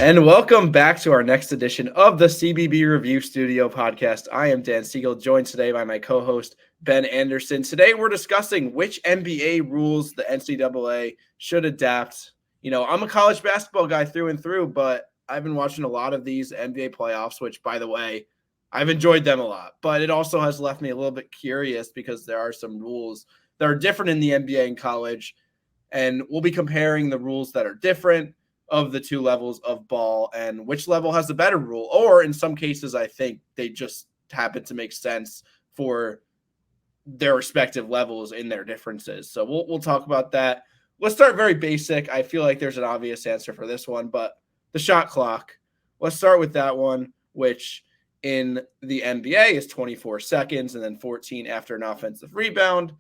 And welcome back to our next edition of the CBB Review Studio podcast. I am Dan Siegel, joined today by my co-host Ben Anderson. Today we're discussing which NBA rules the NCAA should adapt. I'm a college basketball guy through and through, but I've been watching a lot of these NBA playoffs, which, by the way, I've enjoyed them a lot. But it also has left me a little bit curious because there are some rules that are different in the NBA and college, and we'll be comparing the rules that are different of the two levels of ball and which level has the better rule. Or in some cases, I think they just happen to make sense for their respective levels in their differences. So we'll talk about that. Let's start very basic. I feel like there's an obvious answer for this one, but the shot clock. Let's start with that one, which in the NBA is 24 seconds and then 14 after an offensive rebound.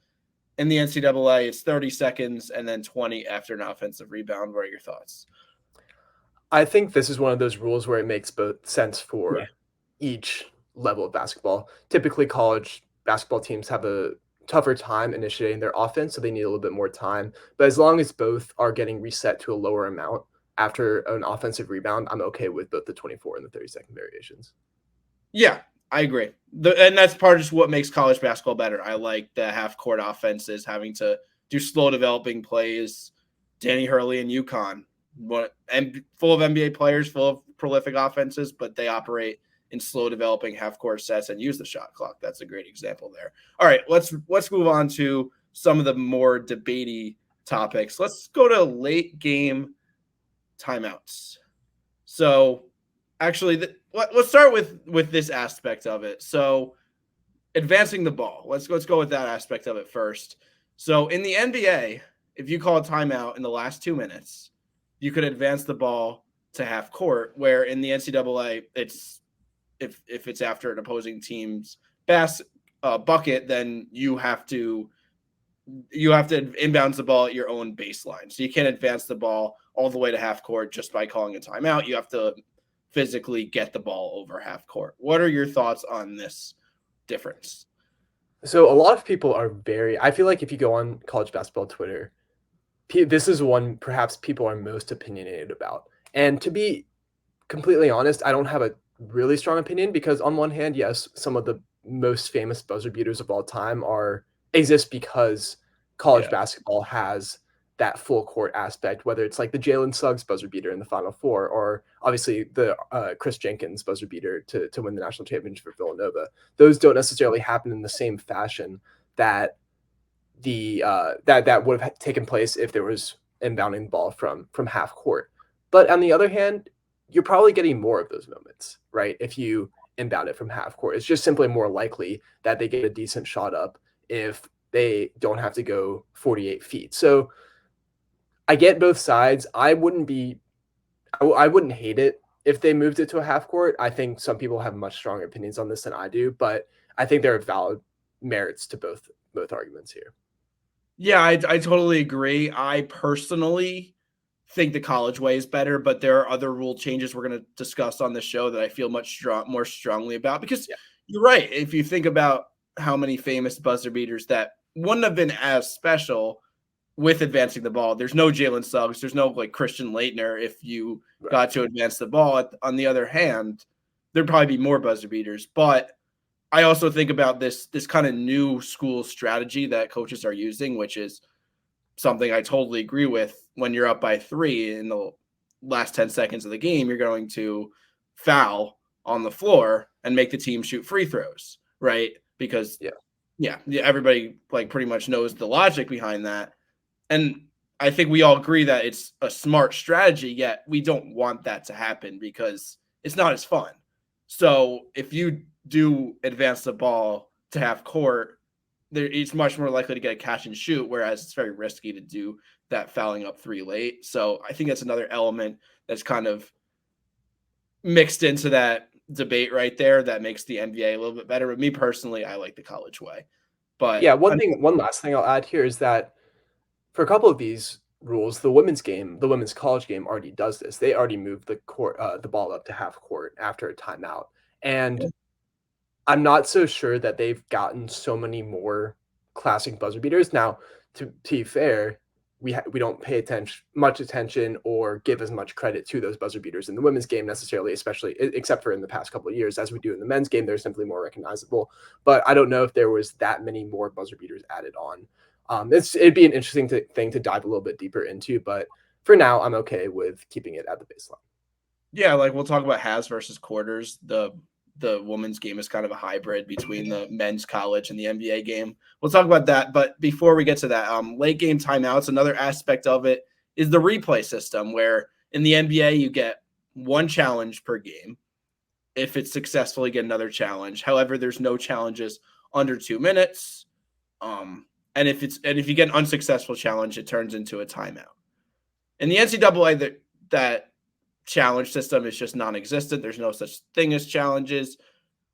In the NCAA, it's 30 seconds and then 20 after an offensive rebound. What are your thoughts? I think this is one of those rules where it makes both sense for each level of basketball. Typically, college basketball teams have a tougher time initiating their offense, so they need a little bit more time. But as long as both are getting reset to a lower amount after an offensive rebound, I'm okay with both the 24 and the 30-second variations. Yeah, I agree. And that's part of just what makes college basketball better. I like the half-court offenses, having to do slow developing plays. Danny Hurley and UConn, full of NBA players, full of prolific offenses, but they operate in slow developing half-court sets and use the shot clock. That's a great example there. All right, let's move on to some of the more debatey topics. Let's go to late game timeouts. So actually, let's start with this aspect of it. So advancing the ball. Let's go with that aspect of it first. So in the NBA, if you call a timeout in the last 2 minutes, you could advance the ball to half court, where in the NCAA, it's if it's after an opposing team's bucket, then you have to inbounds the ball at your own baseline. So you can't advance the ball all the way to half court just by calling a timeout. You have to physically get the ball over half court. What are your thoughts on this difference? So a lot of people are I feel like if you go on college basketball Twitter, this is one perhaps people are most opinionated about. And to be completely honest, I don't have a really strong opinion because on one hand, yes, some of the most famous buzzer beaters of all time exist because college basketball has that full court aspect, whether it's like the Jalen Suggs buzzer beater in the Final Four, or obviously the Chris Jenkins buzzer beater to win the national championship for Villanova. Those don't necessarily happen in the same fashion that that would have taken place if there was inbounding the ball from half court. But on the other hand, you're probably getting more of those moments, right? If you inbound it from half court, it's just simply more likely that they get a decent shot up if they don't have to go 48 feet. So I get both sides. I wouldn't hate it if they moved it to a half court. I think some people have much stronger opinions on this than I do, but I think there are valid merits to both arguments here. Yeah, I totally agree. I personally think the college way is better, but there are other rule changes we're going to discuss on the show that I feel more strongly about because you're right. If you think about how many famous buzzer beaters that wouldn't have been as special with advancing the ball, there's no Jalen Suggs, there's no like Christian Laettner if you got to advance the ball. On the other hand, there'd probably be more buzzer beaters, but I also think about this kind of new school strategy that coaches are using, which is something I totally agree with. When you're up by 3 in the last 10 seconds of the game, you're going to foul on the floor and make the team shoot free throws, right? Because everybody like pretty much knows the logic behind that. And I think we all agree that it's a smart strategy, yet we don't want that to happen because it's not as fun. So if you do advance the ball to half court, it's much more likely to get a catch and shoot, whereas it's very risky to do that fouling up 3 late. So I think that's another element that's kind of mixed into that debate right there that makes the NBA a little bit better. But me personally, I like the college way. But yeah, one last thing I'll add here is that for a couple of these rules, the women's college game already does this. They already moved the ball up to half court after a timeout. And I'm not so sure that they've gotten so many more classic buzzer beaters. Now, to be fair, we don't pay much attention or give as much credit to those buzzer beaters in the women's game necessarily, especially except for in the past couple of years, as we do in the men's game. They're simply more recognizable. But I don't know if there was that many more buzzer beaters added on. It'd be an interesting thing to dive a little bit deeper into, but for now, I'm okay with keeping it at the baseline. Yeah, like we'll talk about halves versus quarters. The women's game is kind of a hybrid between the men's college and the NBA game. We'll talk about that, but before we get to that, late game timeouts, another aspect of it is the replay system, where in the NBA you get one challenge per game. If it's successful, you get another challenge. However, there's no challenges under 2 minutes. And if you get an unsuccessful challenge, it turns into a timeout. In the NCAA, that challenge system is just non-existent. There's no such thing as challenges.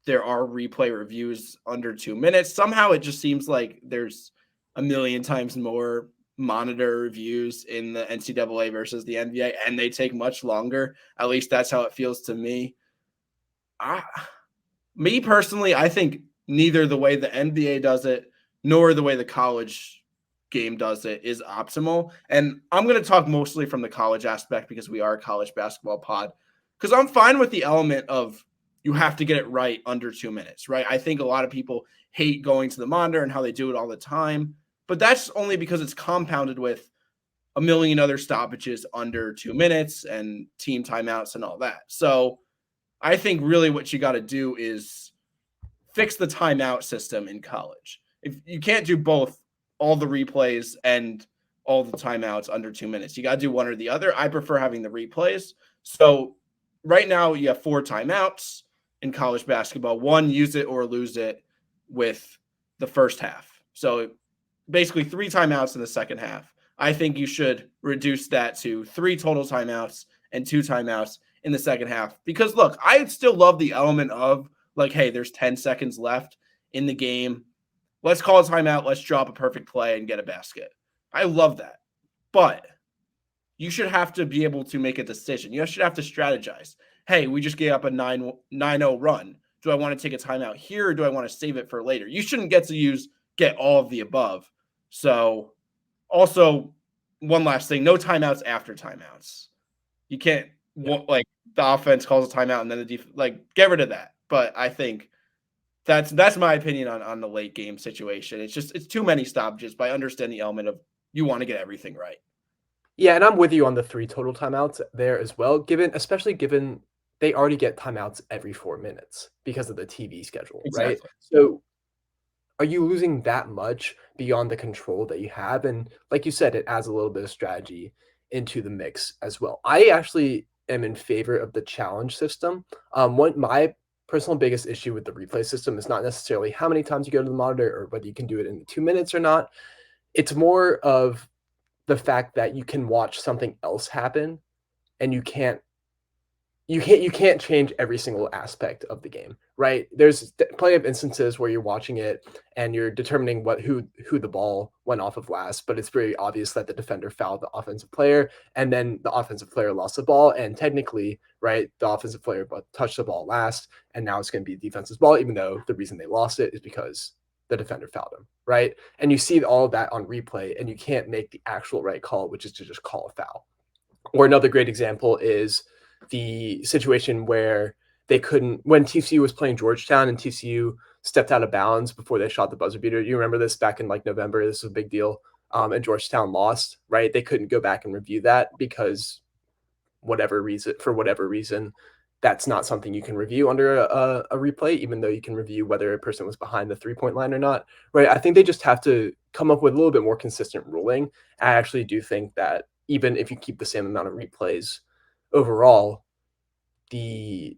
There are replay reviews under 2 minutes. Somehow it just seems like there's a million times more monitor reviews in the NCAA versus the NBA, and they take much longer. At least that's how it feels to me. Me personally, I think neither the way the NBA does it nor the way the college game does it is optimal. And I'm going to talk mostly from the college aspect because we are a college basketball pod. Because I'm fine with the element of you have to get it right under 2 minutes, right? I think a lot of people hate going to the monitor and how they do it all the time. But that's only because it's compounded with a million other stoppages under 2 minutes and team timeouts and all that. So I think really what you got to do is fix the timeout system in college. If you can't do both, all the replays and all the timeouts under 2 minutes, you got to do one or the other. I prefer having the replays. So right now you have 4 timeouts in college basketball. 1, use it or lose it with the first half. So basically 3 timeouts in the second half. I think you should reduce that to 3 total timeouts and 2 timeouts in the second half. Because look, I still love the element of like, hey, there's 10 seconds left in the game. Let's call a timeout. Let's drop a perfect play and get a basket. I love that. But you should have to be able to make a decision. You should have to strategize. Hey, we just gave up a 9-0 run. Do I want to take a timeout here or do I want to save it for later? You shouldn't get all of the above. So also, one last thing, no timeouts after timeouts. You can't like the offense calls a timeout and then the defense, like get rid of that. But I think that's my opinion on the late game situation. It's too many stoppages, but I understand the element of you want to get everything right. Yeah, and I'm with you on the 3 total timeouts there as well, especially given they already get timeouts every 4 minutes because of the TV schedule, right? Exactly. So are you losing that much beyond the control that you have? And like you said, it adds a little bit of strategy into the mix as well. I actually am in favor of the challenge system. My personal biggest issue with the replay system is not necessarily how many times you go to the monitor or whether you can do it in 2 minutes or not. It's more of the fact that you can watch something else happen and you can't change every single aspect of the game, right? There's plenty of instances where you're watching it and you're determining who the ball went off of last, but it's very obvious that the defender fouled the offensive player and then the offensive player lost the ball, and technically, right, the offensive player touched the ball last and now it's going to be the defense's ball, even though the reason they lost it is because the defender fouled him, right? And you see all of that on replay and you can't make the actual right call, which is to just call a foul. Or another great example is the situation where when TCU was playing Georgetown and TCU stepped out of bounds before they shot the buzzer beater. You remember this back in like November? This was a big deal. And Georgetown lost, right? They couldn't go back and review that because for whatever reason, that's not something you can review under a replay, even though you can review whether a person was behind the 3-point line or not, right? I think they just have to come up with a little bit more consistent ruling. I actually do think that even if you keep the same amount of replays overall, the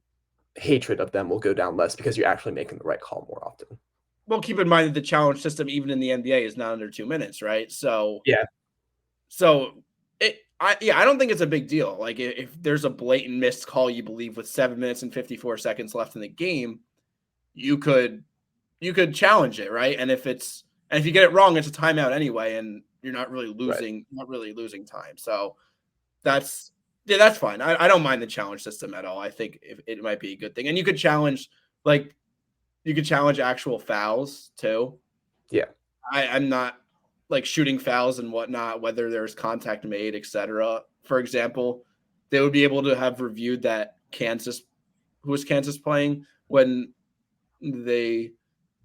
hatred of them will go down less because you're actually making the right call more often. Well, keep in mind that the challenge system, even in the NBA, is not under 2 minutes, right? So Yeah. I don't think it's a big deal. Like if there's a blatant missed call, you believe with 7 minutes and 54 seconds left in the game, you could challenge it, right? And if you get it wrong, it's a timeout anyway, and you're not really losing time. So that's fine. I don't mind the challenge system at all. I think it might be a good thing. And you could challenge actual fouls too. Yeah. I'm not like shooting fouls and whatnot, whether there's contact made, etc. For example, they would be able to have reviewed that who was Kansas playing when they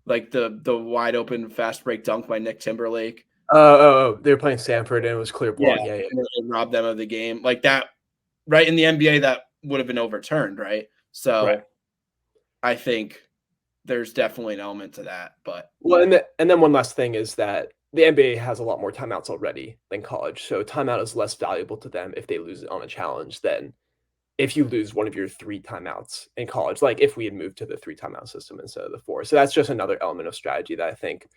like the wide open fast break dunk by Nick Timberlake. They were playing Stanford and it was clear Yeah, ball. Yeah. and robbed them of the game like that. Right in the NBA, that would have been overturned, right? Right. So I think there's definitely an element to that, but Well, and then one last thing is that the NBA has a lot more timeouts already than college. So timeout is less valuable to them if they lose it on a challenge than if you lose one of your 3 timeouts in college, like if we had moved to the 3 timeout system instead of the 4. So that's just another element of strategy that I think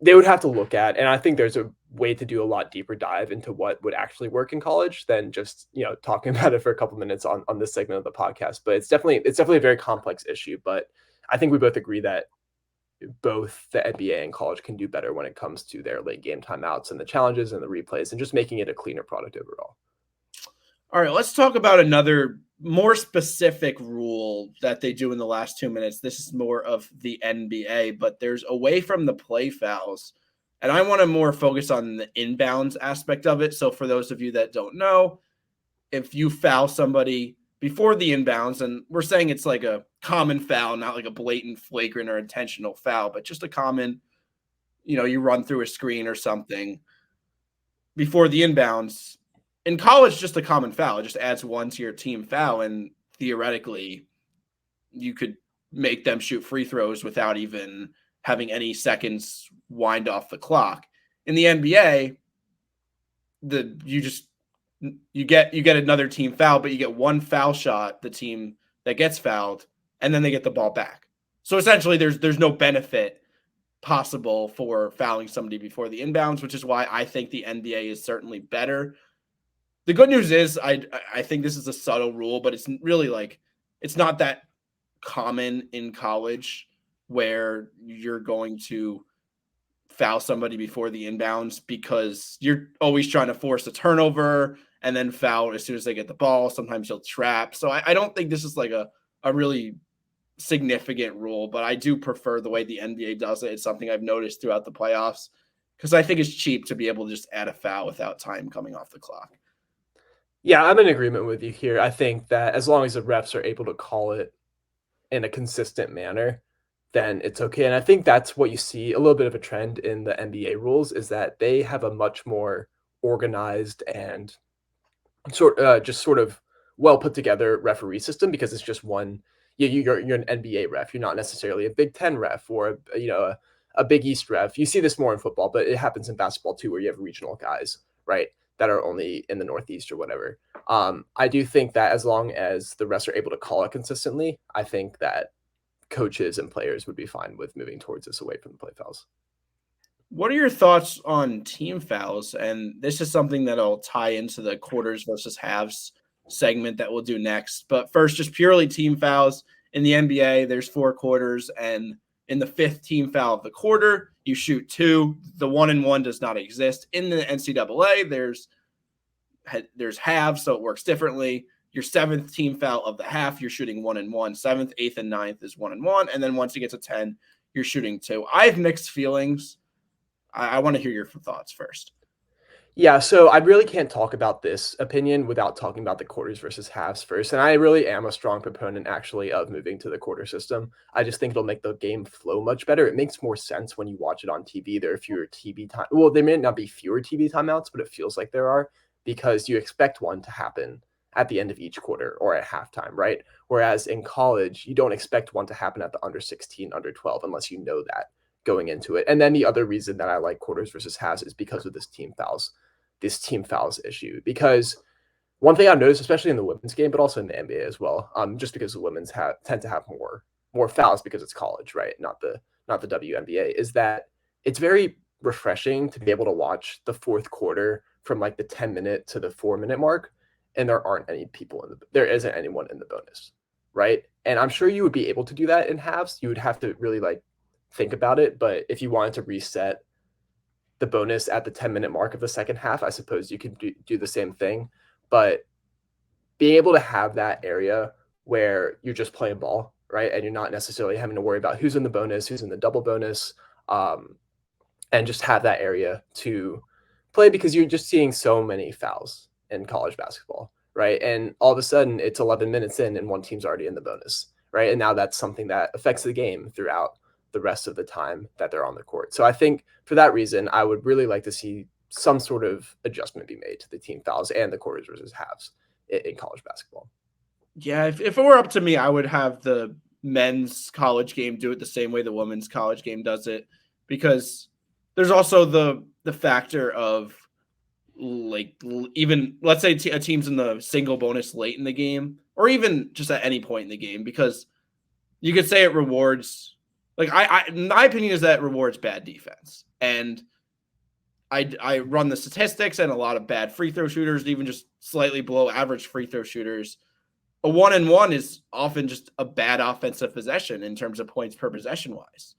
they would have to look at. And I think there's a way to do a lot deeper dive into what would actually work in college than just, talking about it for a couple minutes on this segment of the podcast. But it's definitely a very complex issue. But I think we both agree that both the NBA and college can do better when it comes to their late game timeouts and the challenges and the replays and just making it a cleaner product overall. all right, let's talk about another more specific rule that they do in the last 2 minutes. This is more of the NBA, but there's away from the play fouls. And I want to more focus on the inbounds aspect of it. So for those of you that don't know, if you foul somebody before the inbounds, and we're saying it's like a common foul, not like a blatant, flagrant, or intentional foul, but just a common, you run through a screen or something before the inbounds. In college, just a common foul. It just adds 1 to your team foul, and theoretically, you could make them shoot free throws without even having any seconds wind off the clock. In the NBA, you get another team foul, but you get 1 foul shot, the team that gets fouled, and then they get the ball back. So essentially, there's no benefit possible for fouling somebody before the inbounds, which is why I think the NBA is certainly better. The good news is I think this is a subtle rule, but it's really like it's not that common in college where you're going to foul somebody before the inbounds because you're always trying to force a turnover and then foul as soon as they get the ball. Sometimes you'll trap. So I don't think this is like a really significant rule, but I do prefer the way the NBA does it. It's something I've noticed throughout the playoffs because I think it's cheap to be able to just add a foul without time coming off the clock. Yeah, I'm in agreement with you here. I think that as long as the refs are able to call it in a consistent manner, then it's okay. And I think that's what you see a little bit of a trend in the NBA rules is that they have a much more organized and just sort of well put together referee system because it's just one. Yeah, you're an NBA ref. You're not necessarily a Big Ten ref or a Big East ref. You see this more in football, but it happens in basketball too, where you have regional guys, right, that are only in the Northeast or whatever. I do think that as long as the refs are able to call it consistently, I think that coaches and players would be fine with moving towards this away from the play fouls. What are your thoughts on team fouls? And this is something that'll tie into the quarters versus halves segment that we'll do next. But first, just purely team fouls. In the NBA, there's 4 quarters, and in the 5th team foul of the quarter, you shoot 2. The 1-and-1 does not exist. In the NCAA, there's halves, so it works differently. Your 7th team foul of the half, you're shooting 1-and-1. 7th, 8th, and 9th is 1-and-1. And then once you get to 10, you're shooting 2. I have mixed feelings. I want to hear your thoughts first. Yeah, so I really can't talk about this opinion without talking about the quarters versus halves first. And I really am a strong proponent actually of moving to the quarter system. I just think it'll make the game flow much better. It makes more sense when you watch it on TV. There are fewer TV time. Well, there may not be fewer TV timeouts, but it feels like there are because you expect one to happen at the end of each quarter or at halftime, right? Whereas in college, you don't expect one to happen at the under 16, under 12 unless you know that going into it. And then the other reason that I like quarters versus halves is because of this team fouls issue. Because one thing I've noticed, especially in the women's game, but also in the NBA as well, just because the women's tend to have more fouls because it's college, right? Not the WNBA, is that it's very refreshing to be able to watch the 4th quarter from like the 10-minute to the 4-minute mark, and there isn't anyone in the bonus, right? And I'm sure you would be able to do that in halves. You would have to really like think about it, but if you wanted to reset the bonus at the 10-minute mark of the second half, I suppose you could do the same thing. But being able to have that area where you're just playing ball, right? And you're not necessarily having to worry about who's in the bonus, who's in the double bonus, and just have that area to play, because you're just seeing so many fouls in college basketball, right? And all of a sudden it's 11 minutes in and one team's already in the bonus, right? And now that's something that affects the game throughout the rest of the time that they're on the court. So I think for that reason, I would really like to see some sort of adjustment be made to the team fouls and the quarters versus halves in college basketball. Yeah, if it were up to me, I would have the men's college game do it the same way the women's college game does it, because there's also the factor of like even let's say a team's in the single bonus late in the game, or even just at any point in the game, because you could say it rewards, like my opinion is that it rewards bad defense, and I run the statistics, and a lot of bad free throw shooters, even just slightly below average free throw shooters, a 1-and-1 is often just a bad offensive possession in terms of points per possession wise.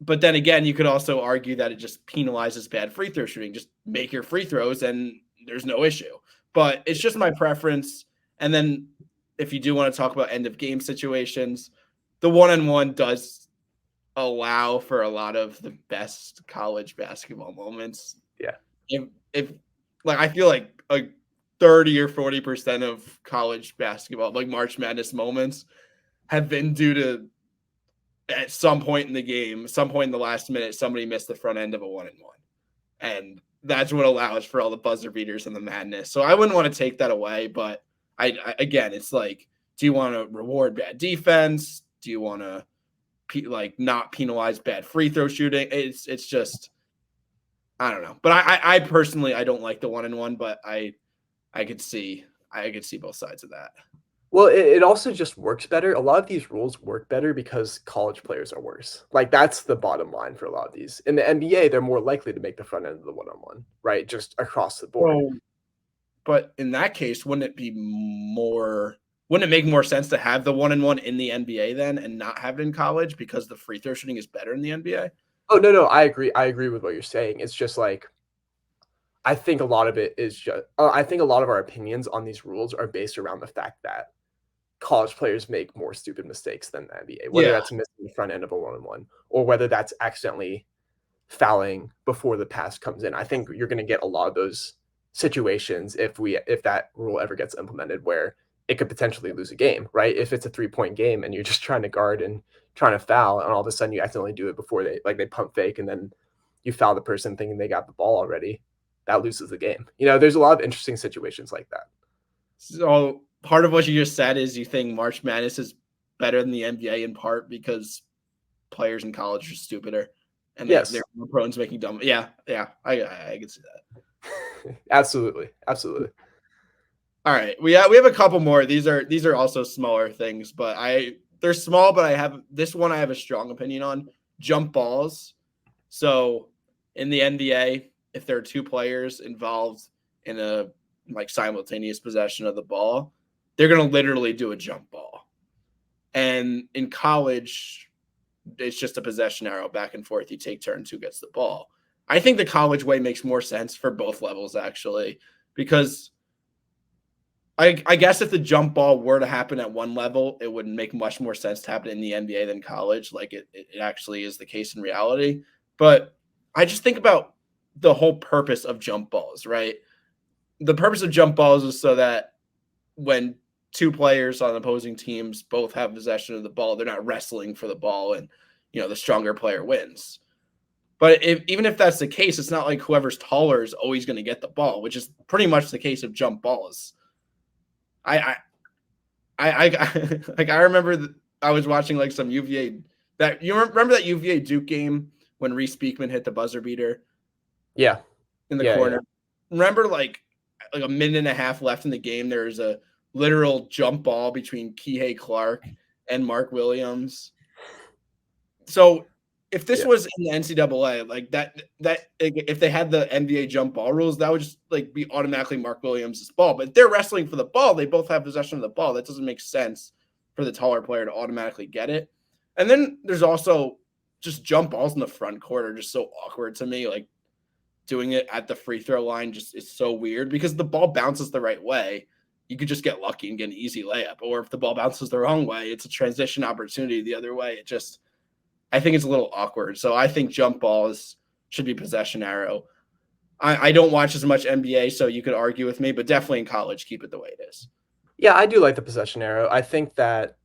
But then again, you could also argue that it just penalizes bad free throw shooting. Just make your free throws and there's no issue. But it's just my preference. And then if you do want to talk about end of game situations, the 1-and-1 does allow for a lot of the best college basketball moments. Yeah. If like, I feel like a 30 or 40% of college basketball, like March Madness moments, have been due to at some point in the game, some point in the last minute, somebody missed the front end of a 1-and-1. And that's what allows for all the buzzer beaters and the madness. So I wouldn't want to take that away, but I again, it's like, do you want to reward bad defense? Do you want to like not penalize bad free throw shooting? It's just, I don't know. But I personally, I don't like the 1-and-1, but I could see both sides of that. Well, it also just works better. A lot of these rules work better because college players are worse. Like, that's the bottom line for a lot of these. In the NBA, they're more likely to make the front end of the 1-on-1, right? Just across the board. Well, but in that case, wouldn't it make more sense to have the 1-and-1 in the NBA then and not have it in college, because the free throw shooting is better in the NBA? Oh, no, I agree. I agree with what you're saying. It's just like, I think a lot of it is just, I think a lot of our opinions on these rules are based around the fact that college players make more stupid mistakes than the NBA, whether that's missing the front end of a 1-on-1 or whether that's accidentally fouling before the pass comes in. I think you're going to get a lot of those situations if that rule ever gets implemented, where it could potentially lose a game, right? If it's a 3-point game and you're just trying to guard and trying to foul, and all of a sudden you accidentally do it before they pump fake, and then you foul the person thinking they got the ball already, that loses the game. There's a lot of interesting situations like that. So part of what you just said is you think March Madness is better than the NBA in part because players in college are stupider and they're more prone to making dumb. Yeah, I can see that. Absolutely. All right, we have a couple more. These are also smaller things, but they're small, but I have a strong opinion on jump balls. So in the NBA, if there are two players involved in a like simultaneous possession of the ball, they're going to literally do a jump ball. And in college, it's just a possession arrow back and forth. You take turns, who gets the ball. I think the college way makes more sense for both levels, actually, because I guess if the jump ball were to happen at one level, it would make much more sense to happen in the NBA than college. Like it actually is the case in reality. But I just think about the whole purpose of jump balls, right? The purpose of jump balls is so that when two players on opposing teams both have possession of the ball, they're not wrestling for the ball and, the stronger player wins. But even if that's the case, it's not like whoever's taller is always going to get the ball, which is pretty much the case of jump balls. I remember I was watching like some UVA remember that UVA Duke game when Reese Beekman hit the buzzer beater? Yeah. In the corner. Yeah. Remember like a minute and a half left in the game, there's a literal jump ball between Kihei Clark and Mark Williams. So if this was in the NCAA, like that if they had the NBA jump ball rules, that would just like be automatically Mark Williams' ball. But if they're wrestling for the ball, they both have possession of the ball. That doesn't make sense for the taller player to automatically get it. And then there's also just jump balls in the front court are just so awkward to me. Like doing it at the free throw line just is so weird because the ball bounces the right way. You could just get lucky and get an easy layup. Or if the ball bounces the wrong way, it's a transition opportunity the other way. I think it's a little awkward. So I think jump balls should be possession arrow. I don't watch as much NBA, so you could argue with me, but definitely in college, keep it the way it is. Yeah, I do like the possession arrow. I think it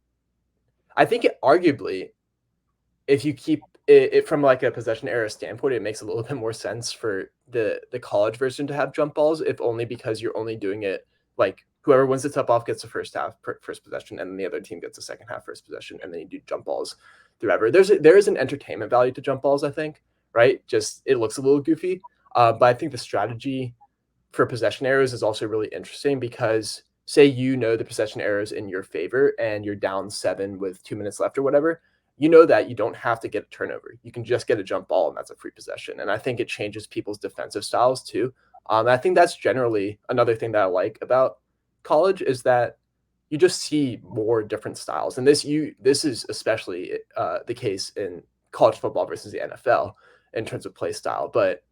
arguably, if you keep it from like a possession arrow standpoint, it makes a little bit more sense for the college version to have jump balls, if only because you're only doing it like whoever wins the tip off gets the first half first possession, and then the other team gets the second half first possession, and then you do jump balls throughout. There is an entertainment value to jump balls, I think, right? Just it looks a little goofy, but I think the strategy for possession arrows is also really interesting because say you know the possession arrows in your favor and you're down 7 with 2 minutes left or whatever, you know that you don't have to get a turnover. You can just get a jump ball and that's a free possession. And I think it changes people's defensive styles too. I think that's generally another thing that I like about college is that you just see more different styles. And this is especially the case in college football versus the NFL in terms of play style. But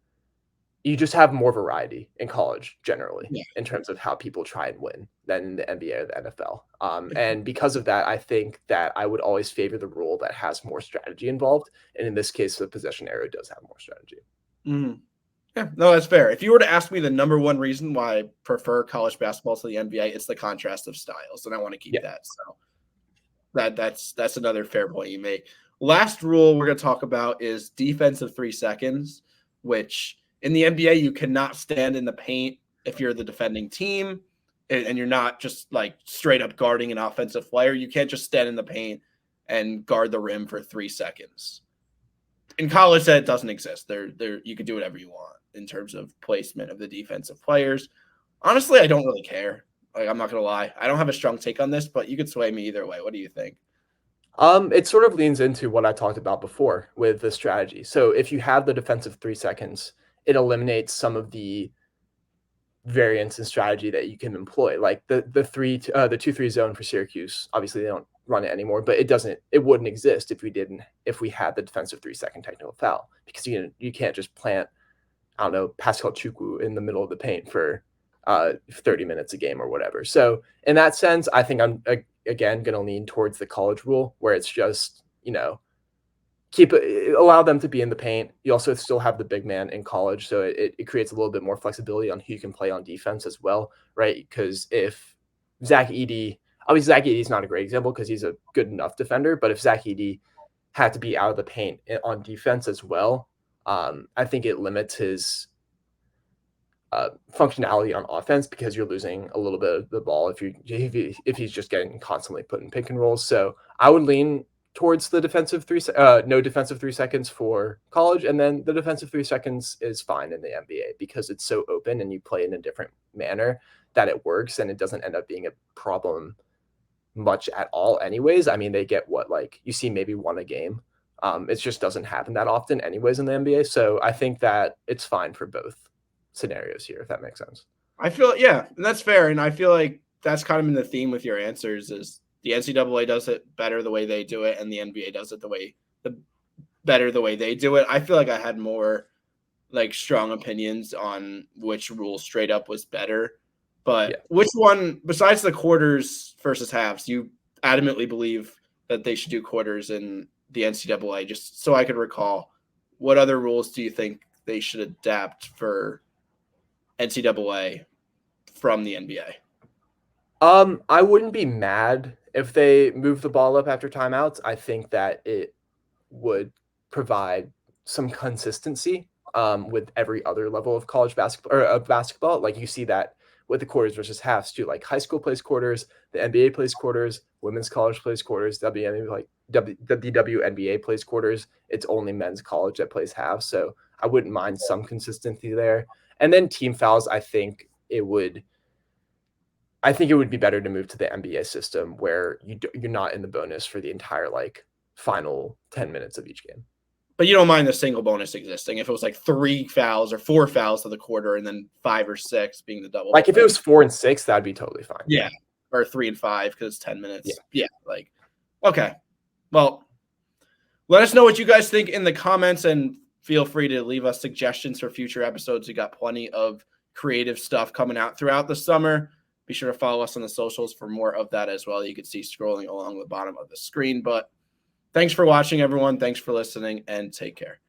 you just have more variety in college generally Yeah. in terms of how people try and win than in the NBA or the NFL. And because of that, I think that I would always favor the rule that has more strategy involved. And in this case, the possession arrow does have more strategy. Mm-hmm. Yeah, no, that's fair. If you were to ask me the number one reason why I prefer college basketball to the NBA, it's the contrast of styles, and I want to keep Yeah. that. So that's another fair point you make. Last rule we're going to talk about is defensive 3 seconds, which in the NBA you cannot stand in the paint if you're the defending team and you're not just like straight up guarding an offensive player. You can't just stand in the paint and guard the rim for 3 seconds. In college, that doesn't exist. There, you can do whatever you want in terms of placement of the defensive players. Honestly, I don't really care. Like, I'm not gonna lie. I don't have a strong take on this, but you could sway me either way. What do you think? It sort of leans into what I talked about before with the strategy. So if you have the defensive 3 seconds, it eliminates some of the variance and strategy that you can employ. Like the 2-3 zone for Syracuse. Obviously, they don't run it anymore, but it wouldn't exist if we had the defensive 3-second technical foul because you can't just plant, I don't know, Pascal Chukwu in the middle of the paint for 30 minutes a game or whatever. So in that sense, I think I'm again going to lean towards the college rule where it's just, allow them to be in the paint. You also still have the big man in college, so it creates a little bit more flexibility on who you can play on defense as well, right? Because if Zach Edey, obviously Zach Edey is not a great example because he's a good enough defender, but if Zach Edey had to be out of the paint on defense as well, I think it limits his functionality on offense because you're losing a little bit of the ball if he's just getting constantly put in pick and rolls. So I would lean towards the no defensive 3 seconds for college, and then the defensive 3 seconds is fine in the NBA because it's so open and you play in a different manner that it works and it doesn't end up being a problem much at all anyways. I mean, they get you see maybe one a game. It just doesn't happen that often anyways in the NBA. So I think that it's fine for both scenarios here, if that makes sense. I feel, yeah, and that's fair. And I feel like that's kind of been the theme with your answers is the NCAA does it better the way they do it, and the NBA does it better the way they do it. I feel like I had more like strong opinions on which rule straight up was better. But which one, besides the quarters versus halves, you adamantly believe that they should do quarters in the NCAA? Just so I could recall, what other rules do you think they should adapt for NCAA from the NBA? I wouldn't be mad if they move the ball up after timeouts. I think that it would provide some consistency with every other level of college basketball or of basketball. Like you see that with the quarters versus halves too. Like high school plays quarters, the NBA plays quarters, women's college plays quarters, WNBA plays quarters. It's only men's college that plays halves. So I wouldn't mind some consistency there. And then team fouls, I think it would be better to move to the NBA system where you're not in the bonus for the entire final 10 minutes of each game. But you don't mind the single bonus existing if it was like 3 fouls or 4 fouls to the quarter and then 5 or 6 being the double. Like if it was 4 and 6, that'd be totally fine. Yeah. Or 3 and 5 because it's 10 minutes. Yeah. Okay. Well, let us know what you guys think in the comments and feel free to leave us suggestions for future episodes. We got plenty of creative stuff coming out throughout the summer. Be sure to follow us on the socials for more of that as well. You can see scrolling along the bottom of the screen. But thanks for watching, everyone. Thanks for listening, and take care.